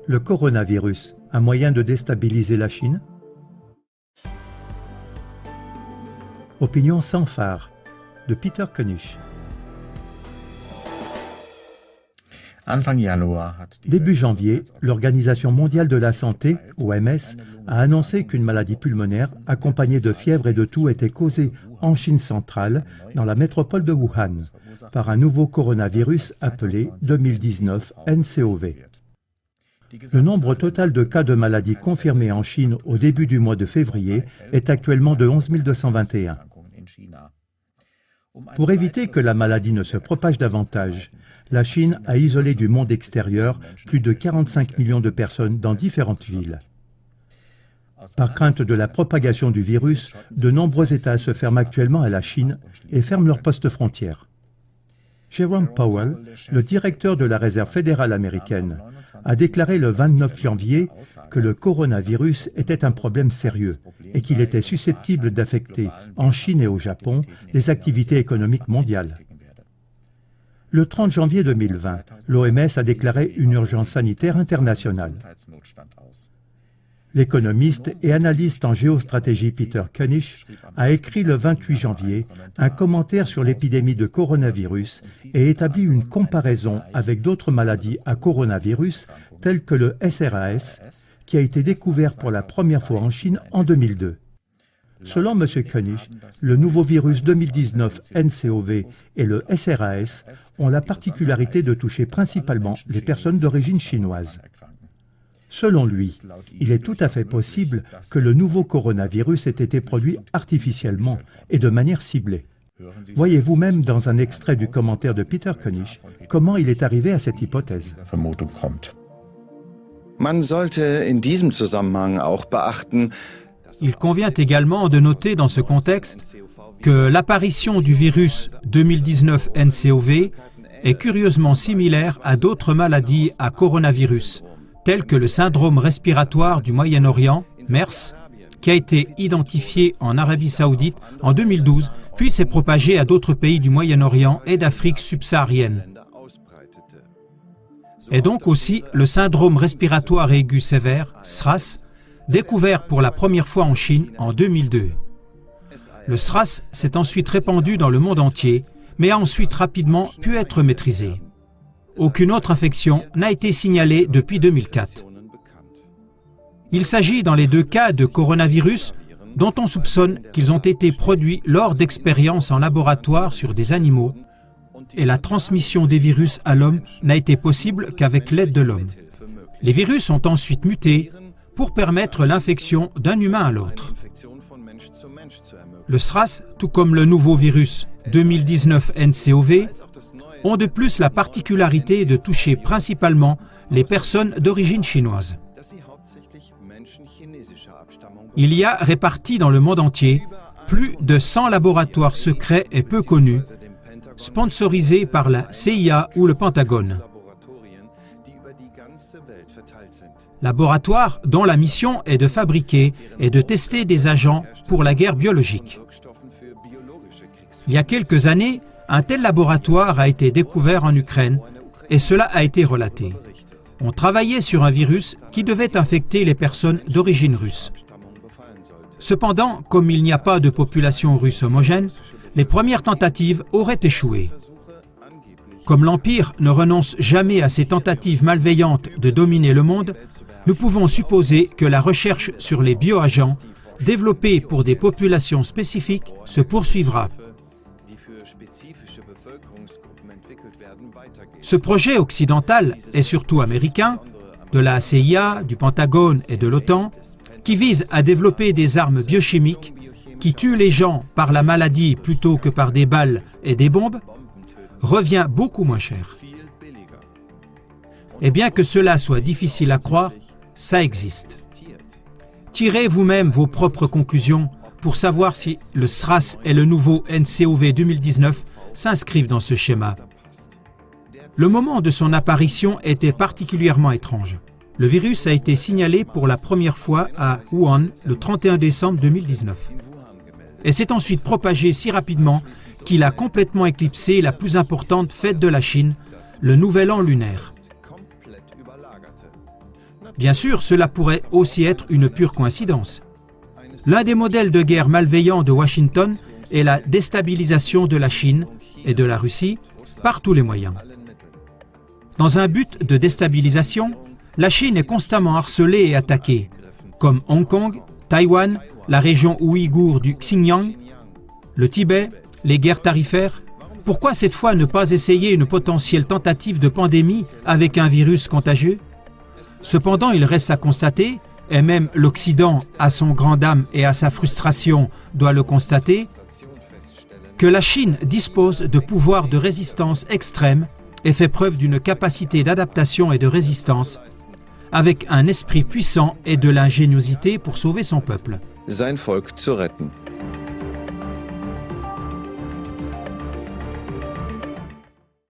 Le coronavirus, un moyen de déstabiliser la Chine? Opinion sans phare, de Peter König. Début janvier, l'Organisation mondiale de la santé, OMS, a annoncé qu'une maladie pulmonaire accompagnée de fièvre et de toux était causée en Chine centrale, dans la métropole de Wuhan, par un nouveau coronavirus appelé 2019 NCOV. Le nombre total de cas de maladie confirmés en Chine au début du mois de février est actuellement de 11 221. Pour éviter que la maladie ne se propage davantage, la Chine a isolé du monde extérieur plus de 45 millions de personnes dans différentes villes. Par crainte de la propagation du virus, de nombreux États se ferment actuellement à la Chine et ferment leurs postes frontières. Jerome Powell, le directeur de la Réserve fédérale américaine, a déclaré le 29 janvier que le coronavirus était un problème sérieux et qu'il était susceptible d'affecter, en Chine et au Japon, les activités économiques mondiales. Le 30 janvier 2020, l'OMS a déclaré une urgence sanitaire internationale. L'économiste et analyste en géostratégie Peter König a écrit le 28 janvier un commentaire sur l'épidémie de coronavirus et établi une comparaison avec d'autres maladies à coronavirus telles que le SRAS, qui a été découvert pour la première fois en Chine en 2002. Selon M. König, le nouveau virus 2019 NCOV et le SRAS ont la particularité de toucher principalement les personnes d'origine chinoise. Selon lui, il est tout à fait possible que le nouveau coronavirus ait été produit artificiellement et de manière ciblée. Voyez vous-même dans un extrait du commentaire de Peter König comment il est arrivé à cette hypothèse. Man sollte in diesem Zusammenhang auch beachten, il convient également de noter dans ce contexte que l'apparition du virus 2019 NCOV est curieusement similaire à d'autres maladies à coronavirus, telles que le syndrome respiratoire du Moyen-Orient, MERS, qui a été identifié en Arabie Saoudite en 2012, puis s'est propagé à d'autres pays du Moyen-Orient et d'Afrique subsaharienne. Et donc aussi le syndrome respiratoire aigu sévère, SRAS, découvert pour la première fois en Chine en 2002. Le SRAS s'est ensuite répandu dans le monde entier, mais a ensuite rapidement pu être maîtrisé. Aucune autre infection n'a été signalée depuis 2004. Il s'agit dans les deux cas de coronavirus dont on soupçonne qu'ils ont été produits lors d'expériences en laboratoire sur des animaux, et la transmission des virus à l'homme n'a été possible qu'avec l'aide de l'homme. Les virus ont ensuite muté pour permettre l'infection d'un humain à l'autre. Le SRAS, tout comme le nouveau virus 2019 NCOV, ont de plus la particularité de toucher principalement les personnes d'origine chinoise. Il y a répartis dans le monde entier plus de 100 laboratoires secrets et peu connus, sponsorisés par la CIA ou le Pentagone. Laboratoires dont la mission est de fabriquer et de tester des agents pour la guerre biologique. Il y a quelques années, un tel laboratoire a été découvert en Ukraine et cela a été relaté. On travaillait sur un virus qui devait infecter les personnes d'origine russe. Cependant, comme il n'y a pas de population russe homogène, les premières tentatives auraient échoué. Comme l'Empire ne renonce jamais à ses tentatives malveillantes de dominer le monde, nous pouvons supposer que la recherche sur les bioagents, développés pour des populations spécifiques, se poursuivra. Ce projet occidental et surtout américain, de la CIA, du Pentagone et de l'OTAN, qui vise à développer des armes biochimiques qui tuent les gens par la maladie plutôt que par des balles et des bombes, revient beaucoup moins cher. Et bien que cela soit difficile à croire, ça existe. Tirez vous-même vos propres conclusions pour savoir si le SRAS et le nouveau NCOV 2019 s'inscrivent dans ce schéma. Le moment de son apparition était particulièrement étrange. Le virus a été signalé pour la première fois à Wuhan le 31 décembre 2019. Et s'est ensuite propagé si rapidement qu'il a complètement éclipsé la plus importante fête de la Chine, le Nouvel An lunaire. Bien sûr, cela pourrait aussi être une pure coïncidence. L'un des modèles de guerre malveillants de Washington est la déstabilisation de la Chine et de la Russie par tous les moyens. Dans un but de déstabilisation, la Chine est constamment harcelée et attaquée, comme Hong Kong, Taïwan, la région ouïghour du Xinjiang, le Tibet, les guerres tarifaires. Pourquoi cette fois ne pas essayer une potentielle tentative de pandémie avec un virus contagieux? Cependant, il reste à constater, et même l'Occident, à son grand dam et à sa frustration, doit le constater, que la Chine dispose de pouvoirs de résistance extrêmes et fait preuve d'une capacité d'adaptation et de résistance, avec un esprit puissant et de l'ingéniosité pour sauver son peuple. Sein Volk zu retten.